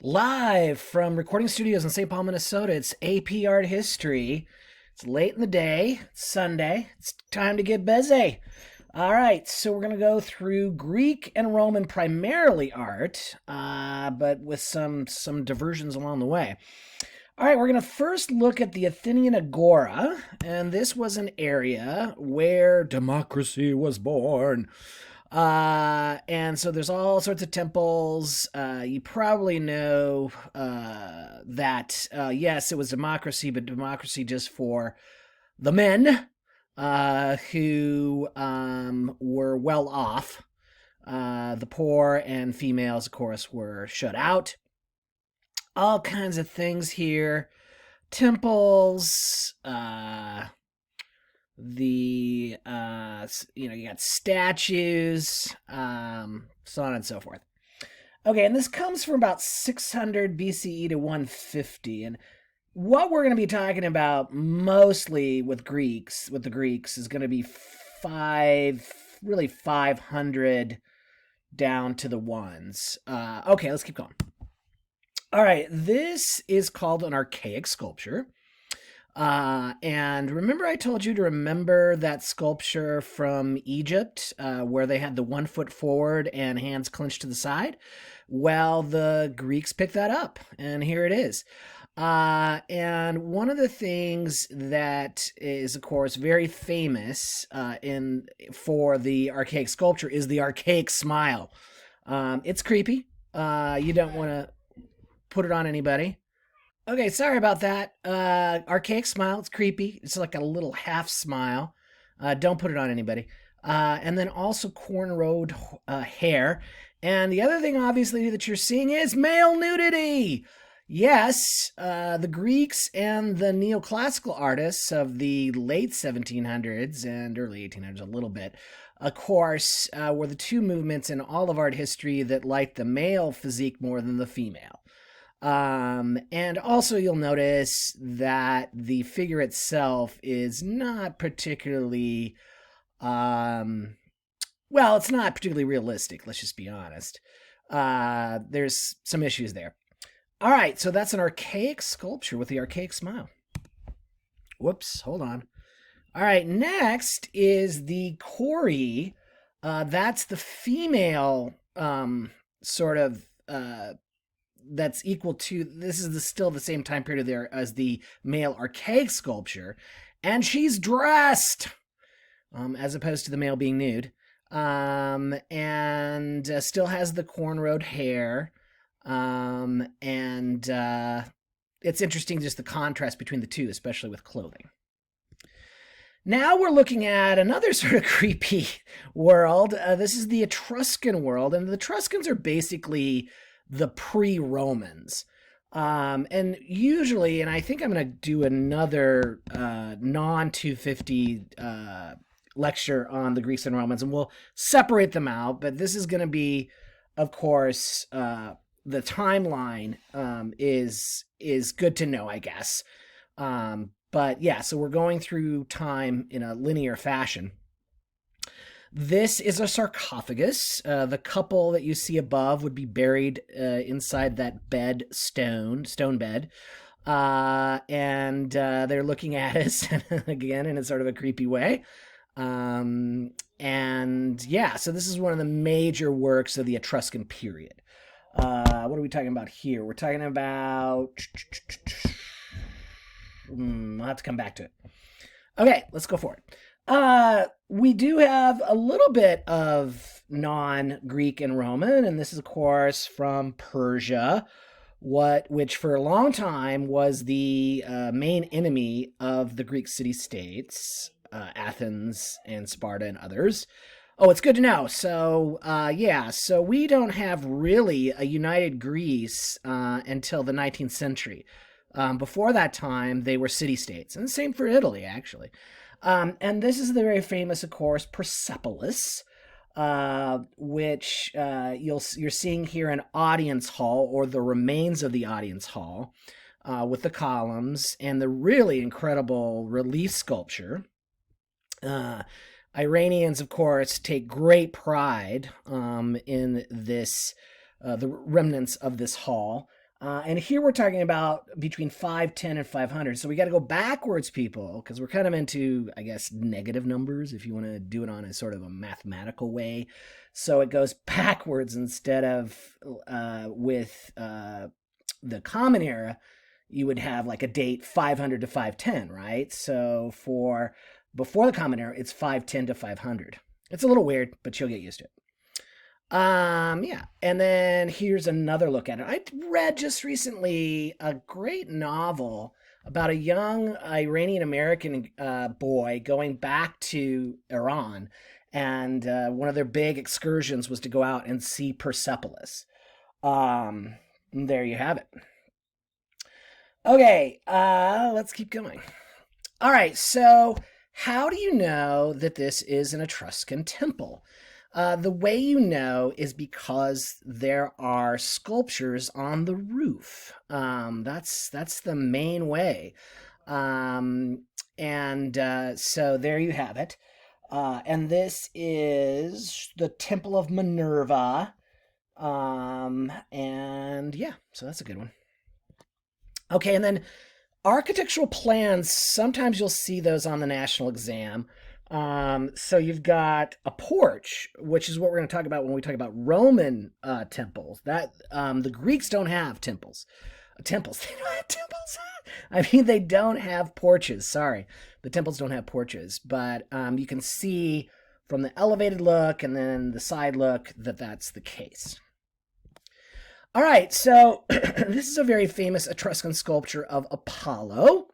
Live from recording studios in St. Paul, Minnesota. It's AP Art History. It's late in the day. It's Sunday. It's time to get busy. All right, so we're going to go through Greek and Roman primarily art, but with some diversions along the way. All right, we're going to first look at the Athenian Agora, and this was an area where democracy was born. And so there's all sorts of temples. You probably know that, yes, it was democracy, but democracy just for the men who were well off. The poor and females, of course, were shut out. All kinds of things here. Temples, you got statues, so on and so forth. Okay, and this comes from about 600 BCE to 150, and what we're going to be talking about mostly with the Greeks, is going to be 500 down to the ones. Okay, let's keep going. All right, this is called an archaic sculpture. And remember I told you to remember that sculpture from Egypt where they had the 1 foot forward and hands clenched to the side? Well, the Greeks picked that up, and here it is. And one of the things that is, of course, very famous for the archaic sculpture is the archaic smile. It's creepy. You don't want to put it on anybody. Okay, sorry about that. Archaic smile, it's creepy. It's like a little half smile. Don't put it on anybody. And then also cornrowed hair. And the other thing, obviously, that you're seeing is male nudity. Yes, the Greeks and the neoclassical artists of the late 1700s and early 1800s, a little bit, of course, were the two movements in all of art history that liked the male physique more than the female. And also you'll notice that the figure itself is not particularly, it's not particularly realistic, let's just be honest. There's some issues there. All right, so that's an archaic sculpture with the archaic smile. Whoops, hold on. All right, next is the Kori. That's the female that's equal to, this is still the same time period there as the male archaic sculpture, and she's dressed, as opposed to the male being nude, and still has the cornrowed hair, and it's interesting just the contrast between the two, especially with clothing. Now we're looking at another sort of creepy world. This is the Etruscan world, and the Etruscans are basically the pre-Romans. And usually, and I think I'm going to do another non-250 lecture on the Greeks and Romans, and we'll separate them out, but this is going to be, of course, the timeline is good to know, I guess. But yeah, so we're going through time in a linear fashion. This is a sarcophagus. The couple that you see above would be buried inside that stone bed. And they're looking at us again in a sort of a creepy way. And yeah, so this is one of the major works of the Etruscan period. What are we talking about here? We're talking about... I'll have to come back to it. Okay, let's go for it. We do have a little bit of non-Greek and Roman, and this is, of course, from Persia, which for a long time was the main enemy of the Greek city-states, Athens and Sparta and others. Oh, it's good to know. So, so we don't have really a united Greece until the 19th century. Before that time, they were city-states, and the same for Italy, actually. And this is the very famous, of course, Persepolis, which you're seeing here an audience hall, or the remains of the audience hall, with the columns and the really incredible relief sculpture. Iranians, of course, take great pride in this, the remnants of this hall. And here we're talking about between 510 and 500. So we got to go backwards, people, because we're kind of into, I guess, negative numbers if you want to do it on a sort of a mathematical way. So it goes backwards instead of with the Common Era, you would have like a date 500 to 510, right? So for before the Common Era, it's 510 to 500. It's a little weird, but you'll get used to it. Yeah, and then here's another look at it. I read just recently a great novel about a young Iranian American boy going back to Iran, and one of their big excursions was to go out and see Persepolis. There you have it. Okay, let's keep going. All right, so how do you know that this is an Etruscan temple? The way you know is because there are sculptures on the roof. That's the main way. So there you have it. And this is the Temple of Minerva. And yeah, so that's a good one. Okay, and then architectural plans, sometimes you'll see those on the national exam. So you've got a porch, which is what we're going to talk about when we talk about Roman temples. That the Greeks don't have temples. Temples. They don't have temples. I mean, they don't have porches. Sorry, the temples don't have porches. But you can see from the elevated look and then the side look that that's the case. All right, so this is a very famous Etruscan sculpture of Apollo.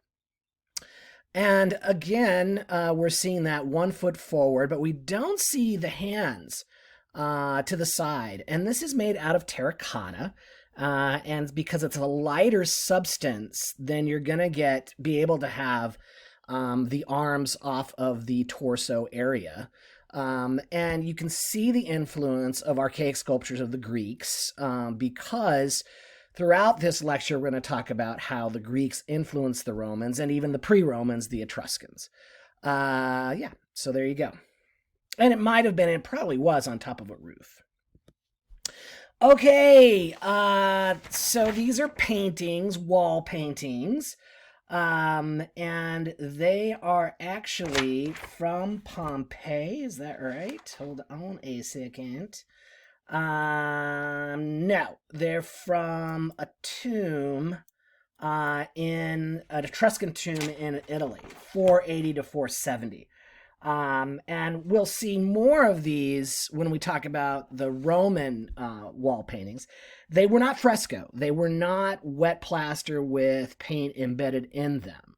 And again, we're seeing that 1 foot forward, but we don't see the hands to the side. And this is made out of terracotta. And because it's a lighter substance, then you're going to be able to have the arms off of the torso area. And you can see the influence of archaic sculptures of the Greeks because throughout this lecture, we're going to talk about how the Greeks influenced the Romans and even the pre-Romans, the Etruscans. Yeah, so there you go. And it probably was on top of a roof. Okay, so these are paintings, wall paintings. And they are actually from Pompeii. Is that right? Hold on a second. No, they're from a tomb in an Etruscan tomb in Italy, 480 to 470. And we'll see more of these when we talk about the Roman wall paintings. They were not fresco. They were not wet plaster with paint embedded in them.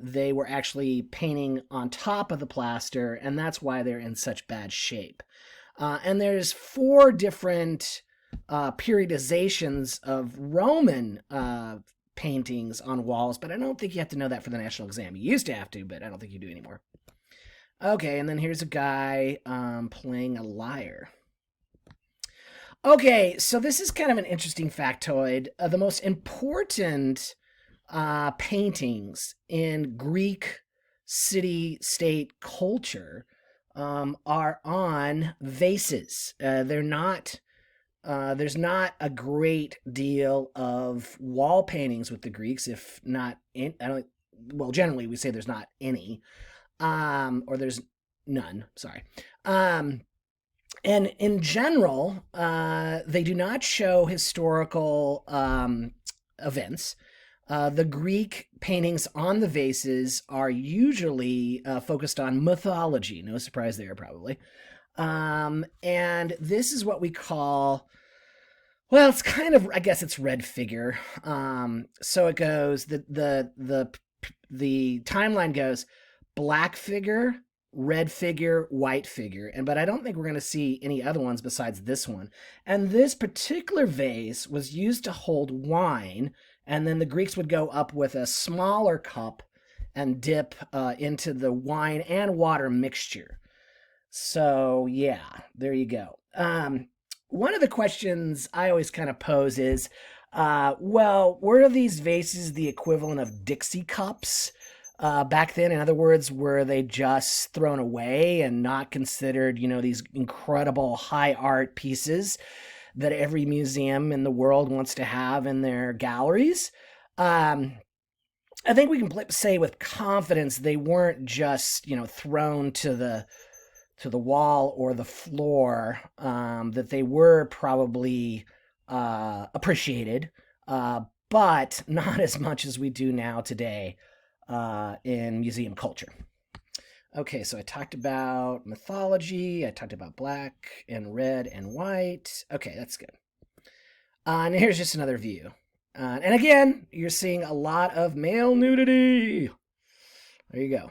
They were actually painting on top of the plaster, and that's why they're in such bad shape. And there's 4 different periodizations of Roman paintings on walls, but I don't think you have to know that for the national exam. You used to have to, but I don't think you do anymore. Okay, and then here's a guy playing a lyre. Okay, so this is kind of an interesting factoid. The most important paintings in Greek city-state culture are on vases. They're not. There's not a great deal of wall paintings with the Greeks, if not. Well, generally we say there's not any, or there's none. Sorry. And in general, they do not show historical events. The Greek paintings on the vases are usually focused on mythology. No surprise there, probably. And this is what we call, well, it's kind of, I guess it's red figure. So it goes, the timeline goes black figure, red figure, white figure. But I don't think we're going to see any other ones besides this one. And this particular vase was used to hold wine. And then the Greeks would go up with a smaller cup and dip into the wine and water mixture. So, yeah, there you go. One of the questions I always kind of pose is, well, were these vases the equivalent of Dixie cups back then? In other words, were they just thrown away and not considered, these incredible high art pieces? that every museum in the world wants to have in their galleries. I think we can say with confidence they weren't just thrown to the wall or the floor. That they were probably appreciated, but not as much as we do now today in museum culture. Okay, so I talked about mythology, I talked about black and red and white. Okay, that's good. And here's just another view. And again, you're seeing a lot of male nudity. There you go.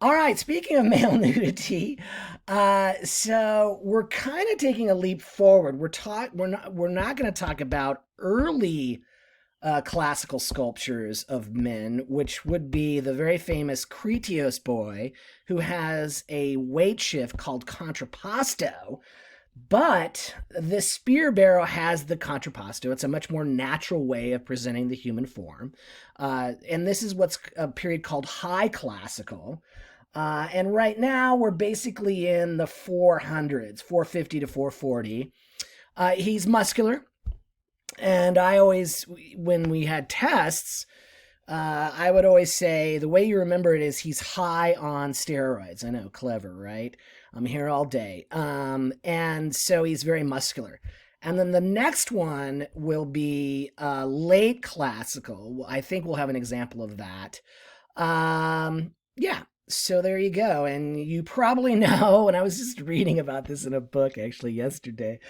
All right, speaking of male nudity, so we're kind of taking a leap forward. We're not going to talk about early classical sculptures of men, which would be the very famous Cretios boy, who has a weight shift called contrapposto. But the spear barrow has the contrapposto. It's a much more natural way of presenting the human form. And this is what's a period called High Classical. And right now we're basically in the 400s, 450 to 440. He's muscular. And I always, when we had tests, I would always say the way you remember it is he's high on steroids. I know, clever, right? I'm here all day. And so he's very muscular. And then the next one will be late classical. I think we'll have an example of that. Yeah, so there you go. And you probably know, and I was just reading about this in a book actually yesterday,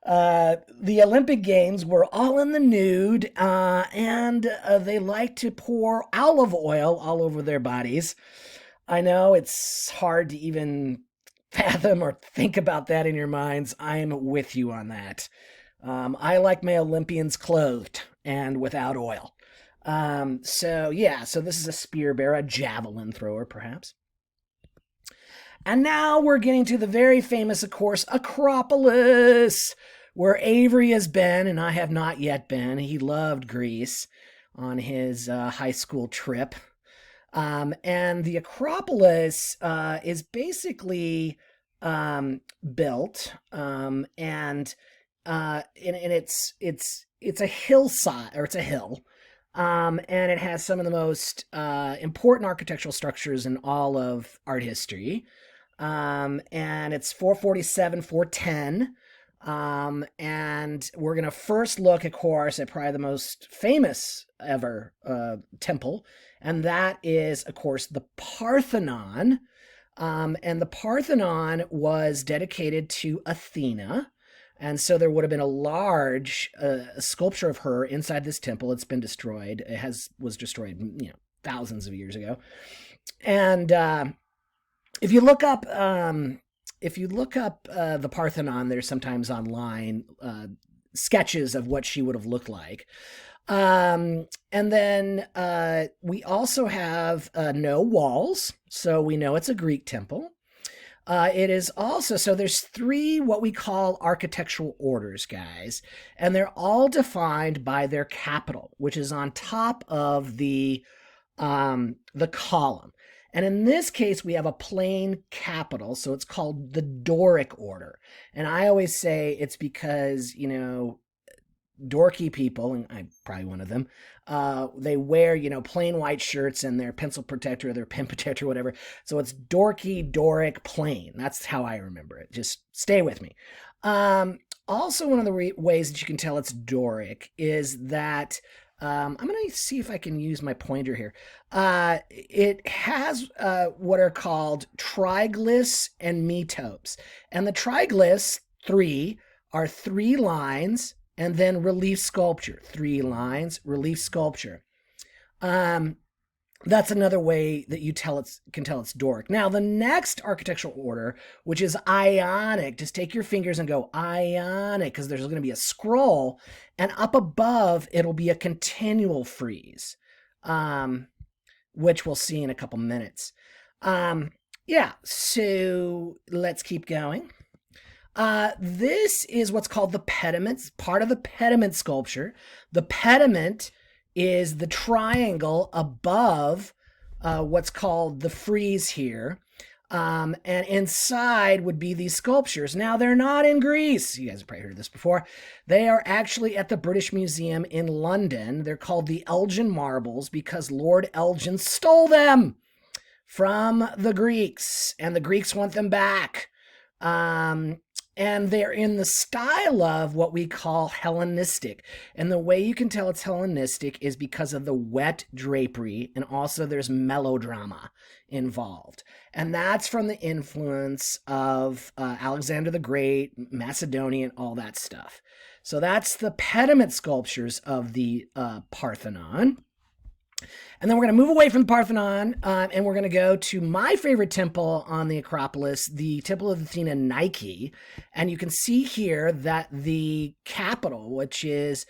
the Olympic Games were all in the nude, and they like to pour olive oil all over their bodies. I know it's hard to even fathom or think about that in your minds. I'm with you on that. I like my Olympians clothed and without oil. So this is a spear bearer, a javelin thrower, perhaps. And now we're getting to the very famous, of course, Acropolis, where Avery has been, and I have not yet been. He loved Greece on his high school trip. And the Acropolis is basically built, and it's a hillside, or it's a hill. And it has some of the most important architectural structures in all of art history. And it's 447, 410. And we're going to first look, of course, at probably the most famous ever temple. And that is, of course, the Parthenon. And the Parthenon was dedicated to Athena. And so there would have been a large sculpture of her inside this temple. It's been destroyed. Was destroyed, thousands of years ago. And if you look up the Parthenon, there's sometimes online sketches of what she would have looked like. And then we also have no walls, so we know it's a Greek temple. It is also, so there's three what we call architectural orders, guys, and they're all defined by their capital, which is on top of the column. And in this case, we have a plain capital, so it's called the Doric order. And I always say it's because, dorky people, and I'm probably one of them, they wear, plain white shirts and their pencil protector or their pen protector or whatever. So it's dorky, Doric, plain. That's how I remember it. Just stay with me. Also, one of the ways that you can tell it's Doric is that I'm going to see if I can use my pointer here. It has what are called triglyphs and metopes. And the triglyphs, 3, are 3 lines and then relief sculpture. 3 lines, relief sculpture. That's another way that you can tell it's Doric. Now, the next architectural order, which is Ionic, just take your fingers and go Ionic, because there's going to be a scroll, and up above, it'll be a continual frieze, which we'll see in a couple minutes. So let's keep going. This is what's called the pediment, part of the pediment sculpture. The pediment is the triangle above what's called the frieze here. And inside would be these sculptures. Now, they're not in Greece. You guys have probably heard this before. They are actually at the British Museum in London. They're called the Elgin Marbles because Lord Elgin stole them from the Greeks, and the Greeks want them back. And they're in the style of what we call Hellenistic. And the way you can tell it's Hellenistic is because of the wet drapery, and also there's melodrama involved. And that's from the influence of Alexander the Great, Macedonian, all that stuff. So that's the pediment sculptures of the Parthenon. And then we're going to move away from the Parthenon, and we're going to go to my favorite temple on the Acropolis, the Temple of Athena Nike. And you can see here that the capital, which is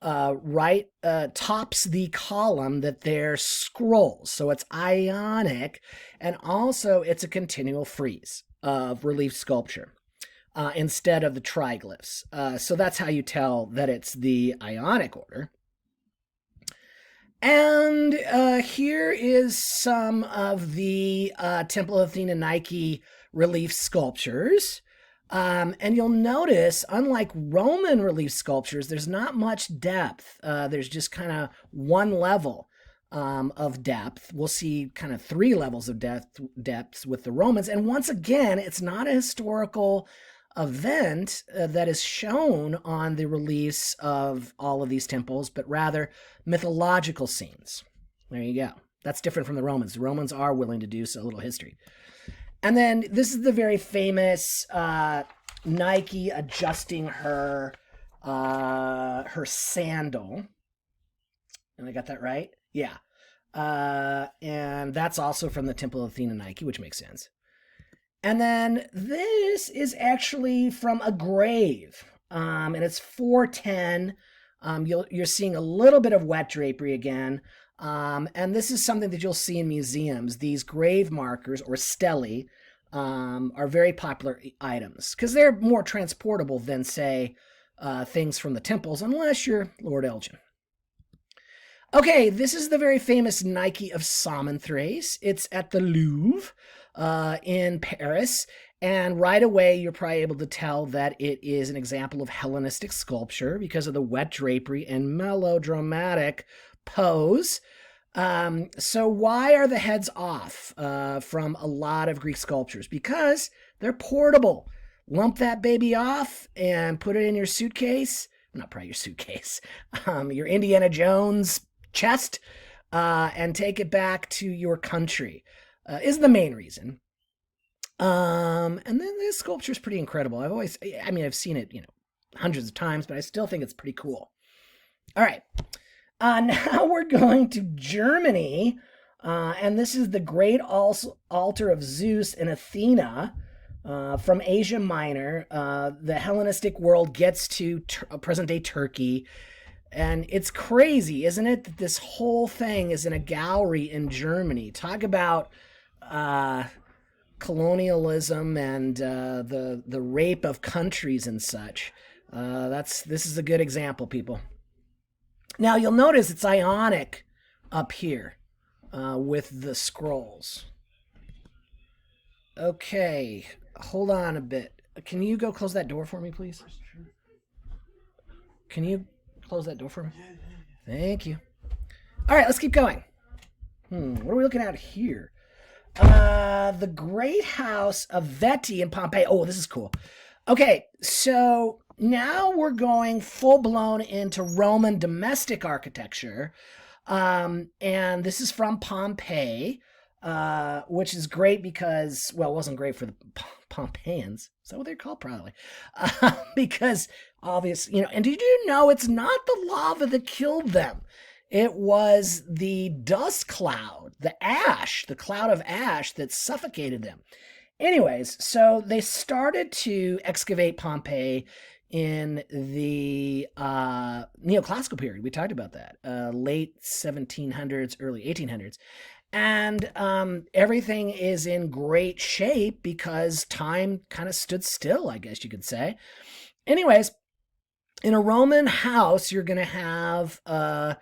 tops the column, that they're scrolls. So it's Ionic, and also it's a continual frieze of relief sculpture instead of the triglyphs. So that's how you tell that it's the Ionic order. And here is some of the Temple of Athena Nike relief sculptures. And you'll notice, unlike Roman relief sculptures, there's not much depth. There's just kind of one level of depth. We'll see kind of 3 levels of depths with the Romans. And once again, it's not a historical event that is shown on the reliefs of all of these temples, but rather mythological scenes. There you go. That's different from the Romans. The Romans are willing to do so, a little history. And then this is the very famous Nike adjusting her sandal. And I got that right? Yeah. And that's also from the Temple of Athena Nike, which makes sense. And then this is actually from a grave, and it's 410. You're seeing a little bit of wet drapery again, and this is something that you'll see in museums. These grave markers, or stelae, are very popular items because they're more transportable than, say, things from the temples, unless you're Lord Elgin. Okay, this is the very famous Nike of Samothrace. It's at the Louvre in Paris, and right away you're probably able to tell that it is an example of Hellenistic sculpture because of the wet drapery and melodramatic pose. So why are the heads off from a lot of Greek sculptures? Because they're portable. Lump that baby off and put it in your suitcase. Not probably your suitcase. Your Indiana Jones chest, and take it back to your country, is the main reason. And then this sculpture is pretty incredible. I've seen it, hundreds of times, but I still think it's pretty cool. All right. Now we're going to Germany, and this is the Great Altar of Zeus in Athena, from Asia Minor. The Hellenistic world gets to present-day Turkey. And it's crazy, isn't it, that this whole thing is in a gallery in Germany. Talk about colonialism and the rape of countries and such. This is a good example, people. Now you'll notice it's Ionic up here with the scrolls. Okay, hold on a bit. Can you go close that door for me, please? Can you close that door for me? Thank you. All right, let's keep going. What are we looking at here? The Great House of Veti in Pompeii. Oh, this is cool. Okay, so now we're going full-blown into Roman domestic architecture. And this is from Pompeii, which is great because, well, it wasn't great for the Pompeians. Is that what they're called? Probably. Because obviously, and did you know it's not the lava that killed them? It was the dust cloud, the cloud of ash that suffocated them. Anyways, so they started to excavate Pompeii in the neoclassical period. We talked about that, late 1700s, early 1800s. And everything is in great shape because time kind of stood still, I guess you could say. Anyways, in a Roman house, you're going to have a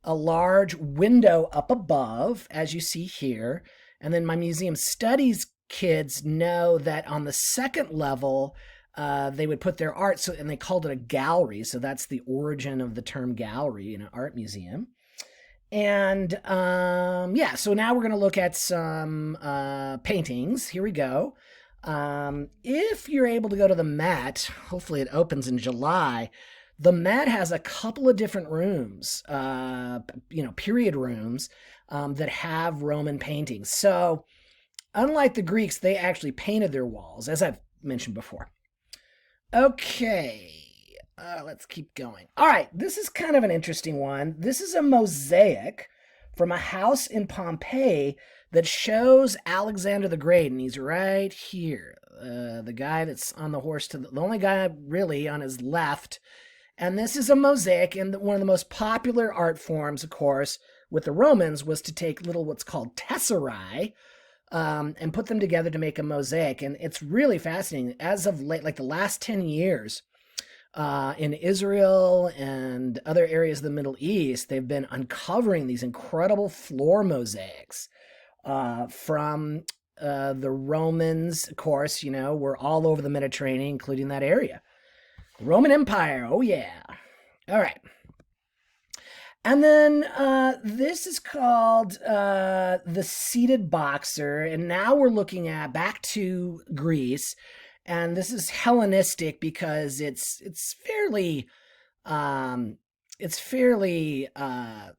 large window up above, as you see here. And then my museum studies kids know that on the second level, they would put their art, and they called it a gallery. So that's the origin of the term gallery in an art museum. And yeah, so now we're going to look at some paintings. Here we go. If you're able to go to the Met, hopefully it opens in July. The Met has a couple of different rooms, period rooms that have Roman paintings. So unlike the Greeks, they actually painted their walls, as I've mentioned before. Okay, let's keep going. All right, this is kind of an interesting one. This is a mosaic from a house in Pompeii that shows Alexander the Great, and he's right here. The guy that's on the horse, the only guy really on his left. And this is a mosaic, and one of the most popular art forms, of course, with the Romans was to take little what's called tesserae, and put them together to make a mosaic. And it's really fascinating. As of late, like the last 10 years, in Israel and other areas of the Middle East, they've been uncovering these incredible floor mosaics from the Romans. Of course, were all over the Mediterranean, including that area. Roman Empire, oh yeah. All right. And then this is called the Seated Boxer, and now we're looking at back to Greece, and this is Hellenistic because it's fairly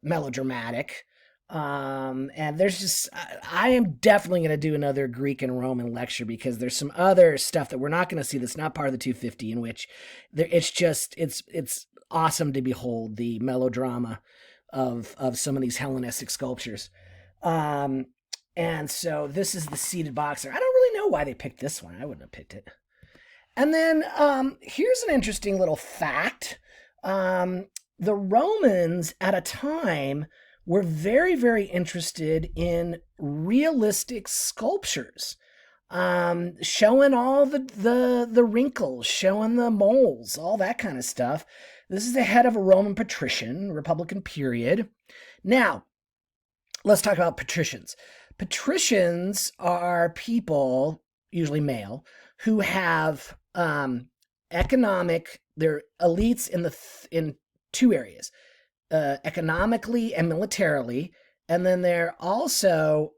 melodramatic, and there's just I am definitely going to do another Greek and Roman lecture because there's some other stuff that we're not going to see that's not part of the 250, in which it's awesome to behold the melodrama of some of these Hellenistic sculptures. And so this is the Seated Boxer. I don't really know why they picked this one. I wouldn't have picked it. And then here's an interesting little fact. The Romans at a time were very, very interested in realistic sculptures, showing all the wrinkles, showing the moles, all that kind of stuff. This is the head of a Roman patrician, Republican period. Now, let's talk about patricians. Patricians are people, usually male, who have they're elites in two areas, economically and militarily, and then they're also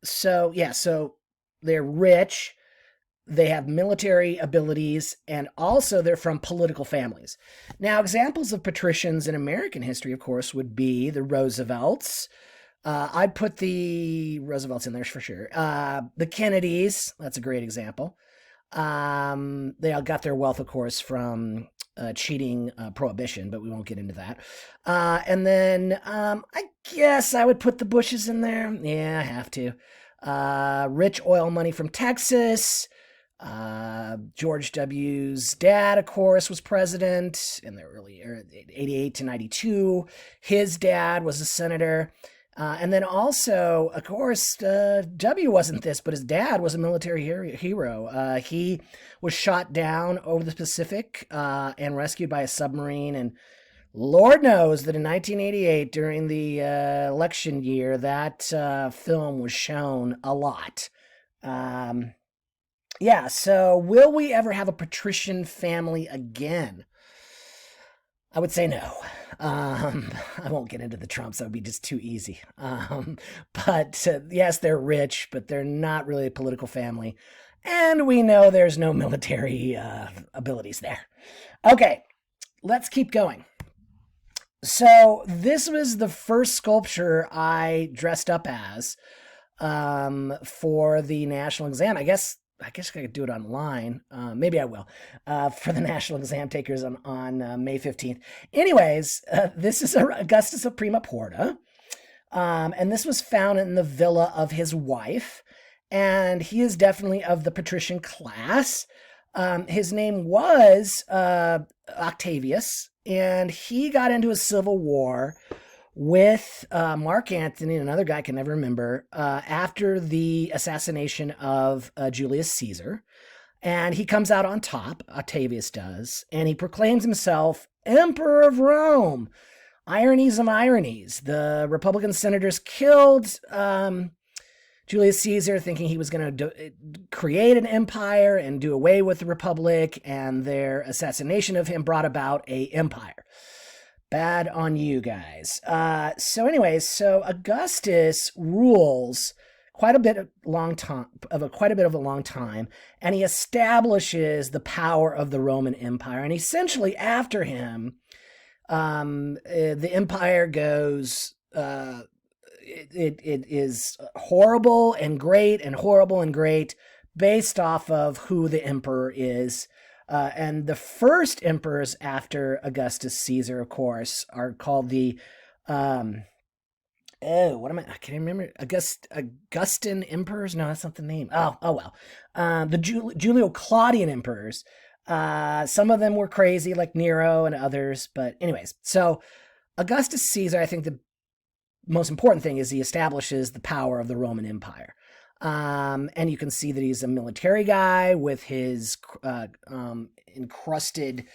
so they're rich. They have military abilities, and also they're from political families. Now, examples of patricians in American history, of course, would be the Roosevelts. I'd put the Roosevelts in there for sure. The Kennedys, that's a great example. They all got their wealth, of course, from cheating prohibition, but we won't get into that. And then I guess I would put the Bushes in there. Yeah, I have to. Rich oil money from Texas. George W.'s dad, of course, was president in the early 88 to 92. His dad was a senator. And then also, of course, W wasn't this, but his dad was a military hero. He was shot down over the Pacific and rescued by a submarine. And Lord knows that in 1988, during the election year, that film was shown a lot. Yeah, so will we ever have a patrician family again? I would say no. I won't get into the Trumps. That would be just too easy. But yes, they're rich, but they're not really a political family. And we know there's no military abilities there. Okay, let's keep going. So this was the first sculpture I dressed up as for the national exam. I guess I could do it online. Maybe I will for the national exam takers on May 15th. Anyways, this is Augustus of Prima Porta. And this was found in the villa of his wife. And he is definitely of the patrician class. His name was Octavius. And he got into a civil war with Mark Antony, another guy I can never remember, after the assassination of Julius Caesar. And he comes out on top, Octavius does, and he proclaims himself Emperor of Rome. Ironies of ironies. The Republican senators killed Julius Caesar, thinking he was going to create an empire and do away with the Republic, and their assassination of him brought about a empire. Bad on you guys. So Augustus rules quite a bit of a long time, and he establishes the power of the Roman Empire. And essentially, after him, the empire goes. It is horrible and great, and horrible and great, based off of who the emperor is. And the first emperors after Augustus Caesar, of course, are called the I can't remember. Augustan emperors? No, that's not the name. Oh well. The Julio-Claudian emperors. Some of them were crazy, like Nero and others. But anyways, so Augustus Caesar, I think the most important thing is he establishes the power of the Roman Empire. And you can see that he's a military guy with his encrusted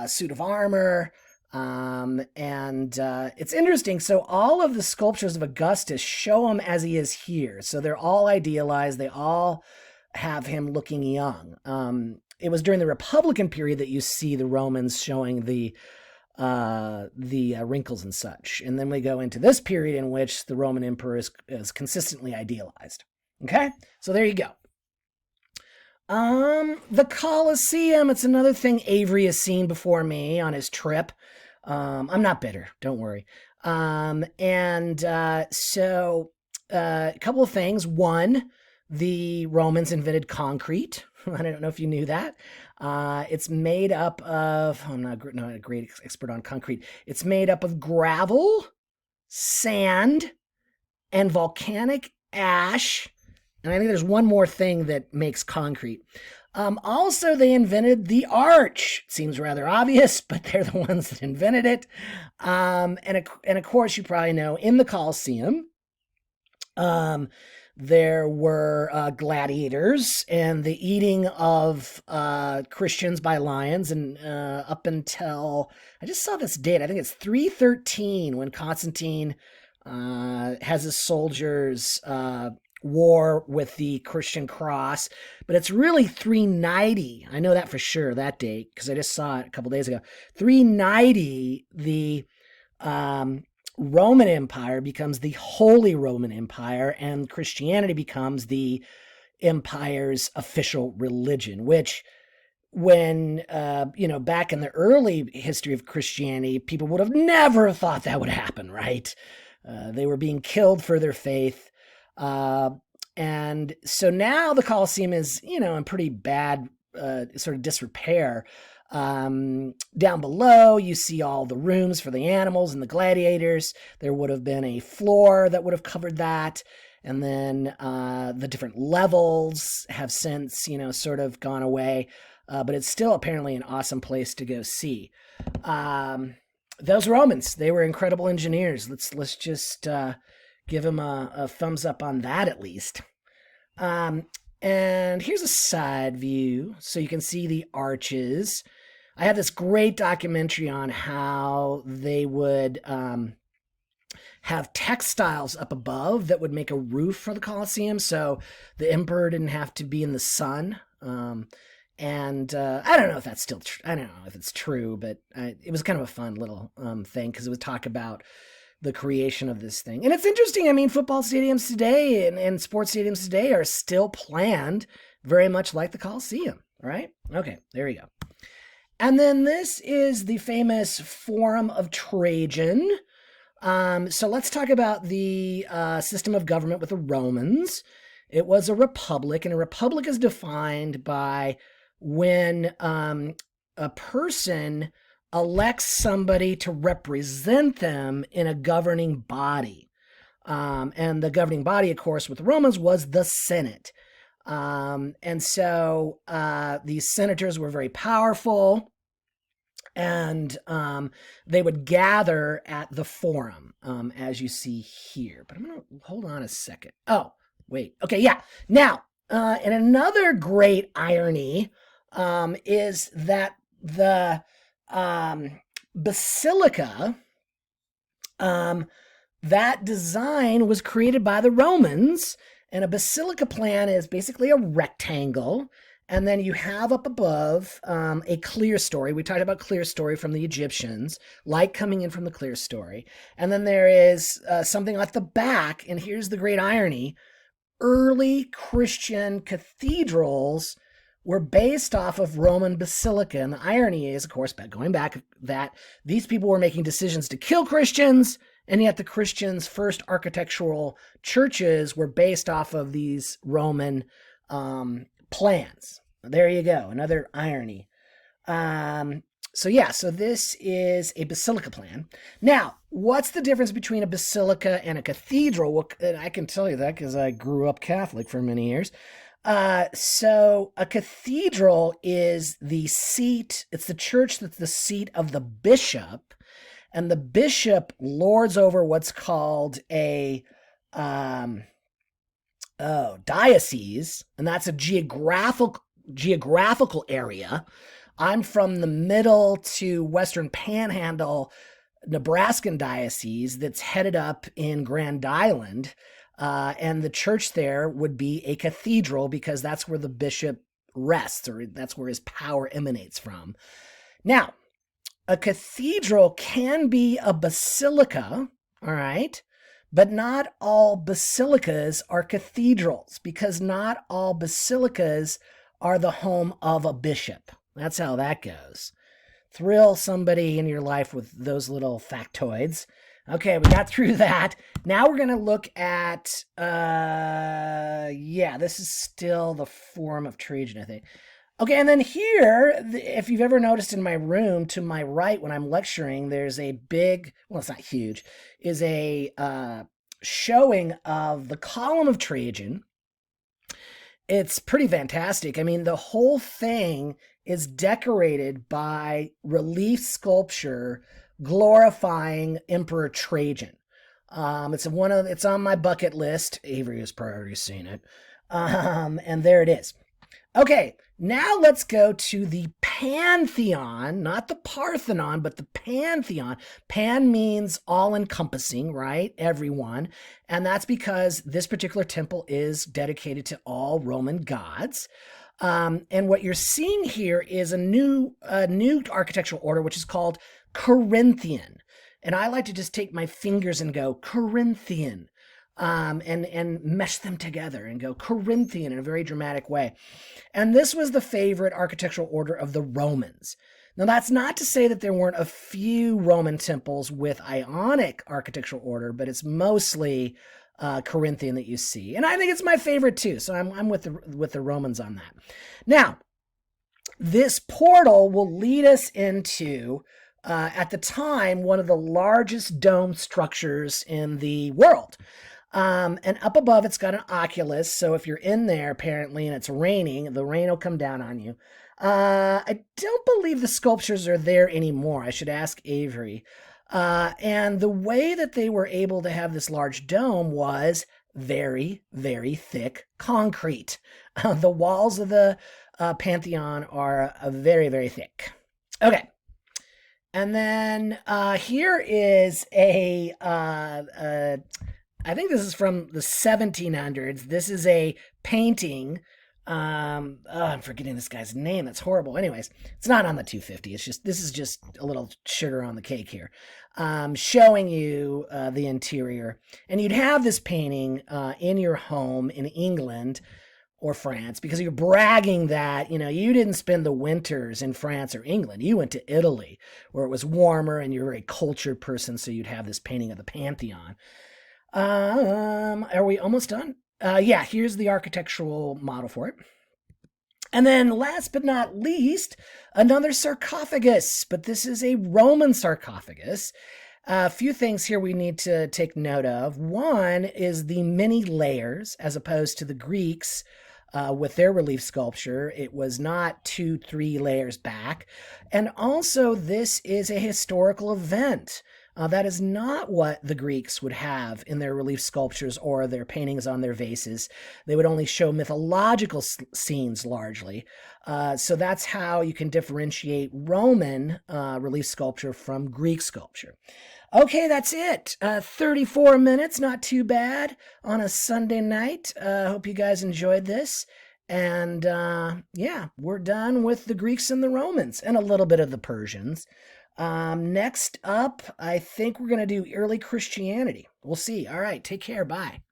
suit of armor. It's interesting. So all of the sculptures of Augustus show him as he is here. So they're all idealized. They all have him looking young. It was during the Republican period that you see the Romans showing the wrinkles and such. And then we go into this period in which the Roman emperor is consistently idealized. Okay, so there you go. The Colosseum, it's another thing Avery has seen before me on his trip. I'm not bitter, don't worry. So a couple of things. One, the Romans invented concrete. I don't know if you knew that. It's made up of, I'm not a great expert on concrete. It's made up of gravel, sand, and volcanic ash. And I think there's one more thing that makes concrete. Also, they invented the arch. Seems rather obvious, but they're the ones that invented it. And of course, you probably know, in the Colosseum, there were gladiators and the eating of Christians by lions. And up until, I just saw this date, I think it's 313, when Constantine has his soldiers war with the Christian cross, but it's really 390. I know that for sure, that date, because I just saw it a couple days ago. 390, the Roman Empire becomes the Holy Roman Empire, and Christianity becomes the empire's official religion, which, when, back in the early history of Christianity, people would have never thought that would happen, right? They were being killed for their faith. And so now the Colosseum is, in pretty bad sort of disrepair. Down below, you see all the rooms for the animals and the gladiators. There would have been a floor that would have covered that. And then the different levels have since, sort of gone away. But it's still apparently an awesome place to go see. Those Romans, they were incredible engineers. Let's just give them a thumbs up on that, at least. And here's a side view, so you can see the arches. I have this great documentary on how they would have textiles up above that would make a roof for the Colosseum, so the emperor didn't have to be in the sun. I don't know if that's still true. I don't know if it's true, but it was kind of a fun little thing, because it would talk about the creation of this thing. And it's interesting. I mean, football stadiums today and sports stadiums today are still planned very much like the Colosseum, right? Okay, there you go. And then this is the famous Forum of Trajan. So let's talk about the system of government with the Romans. It was a republic, and a republic is defined by when a person elects somebody to represent them in a governing body. And the governing body, of course, with the Romans was the Senate. And so these senators were very powerful, and they would gather at the forum, as you see here. But I'm going to hold on a second. Oh, wait. Okay, yeah. Now, and another great irony is that the basilica, that design was created by the Romans, And a basilica plan is basically a rectangle. And then you have up above a clerestory. We talked about clerestory from the Egyptians, light coming in from the clerestory. And then there is something at the back. And here's the great irony. Early Christian cathedrals were based off of Roman basilica. And the irony is, of course, going back, that these people were making decisions to kill Christians, and yet the Christians' first architectural churches were based off of these Roman plans. There you go, another irony. So this is a basilica plan. Now, what's the difference between a basilica and a cathedral? Well, I can tell you that because I grew up Catholic for many years. So a cathedral is the seat, it's the church that's the seat of the bishop, and the bishop lords over what's called a diocese, and that's a geographical area. I'm from the middle to western panhandle Nebraskan diocese that's headed up in Grand Island. And the church there would be a cathedral because that's where the bishop rests, or that's where his power emanates from. Now, a cathedral can be a basilica, all right? But not all basilicas are cathedrals, because not all basilicas are the home of a bishop. That's how that goes. Thrill somebody in your life with those little factoids. Okay, we got through that. Now we're going to look at, this is still the Forum of Trajan, I think. Okay, and then here, if you've ever noticed in my room to my right when I'm lecturing, there's a big, well, it's not huge, is a showing of the Column of Trajan. It's pretty fantastic. I mean, the whole thing is decorated by relief sculpture glorifying Emperor Trajan. It's on my bucket list. Avery has probably seen it. And there it is. Okay, now let's go to the Pantheon, not the Parthenon, but the Pantheon. Pan means all-encompassing, right? Everyone. And that's because this particular temple is dedicated to all Roman gods. And what you're seeing here is a new architectural order, which is called Corinthian. And I like to just take my fingers and go Corinthian, and mesh them together and go Corinthian in a very dramatic way. And this was the favorite architectural order of the Romans. Now, that's not to say that there weren't a few Roman temples with Ionic architectural order, but it's mostly Corinthian that you see. And I think it's my favorite too. So I'm with the Romans on that. Now, this portal will lead us into, at the time, one of the largest dome structures in the world. And up above, it's got an oculus. So if you're in there, apparently, and it's raining, the rain will come down on you. I don't believe the sculptures are there anymore. I should ask Avery. And the way that they were able to have this large dome was very, very thick concrete. The walls of the Pantheon are very, very thick. Okay. And then here is I think this is from the 1700s. This is a painting. I'm forgetting this guy's name. That's horrible. Anyways, it's not on the 250. This is just a little sugar on the cake here, showing you the interior. And you'd have this painting in your home in England or France, because you're bragging that, you didn't spend the winters in France or England. You went to Italy, where it was warmer, and you're a very cultured person, so you'd have this painting of the Pantheon. Are we almost done? Here's the architectural model for it. And then last but not least, another sarcophagus, but this is a Roman sarcophagus. A few things here we need to take note of. One is the many layers, as opposed to the Greeks with their relief sculpture. It was not 2-3 layers back. And also, this is a historical event. That is not what the Greeks would have in their relief sculptures or their paintings on their vases. They would only show mythological scenes largely. So that's how you can differentiate Roman relief sculpture from Greek sculpture. Okay, that's it. 34 minutes, not too bad on a Sunday night. Hope you guys enjoyed this. And yeah, we're done with the Greeks and the Romans and a little bit of the Persians. Next up, I think we're going to do early Christianity. We'll see. All right, take care. Bye.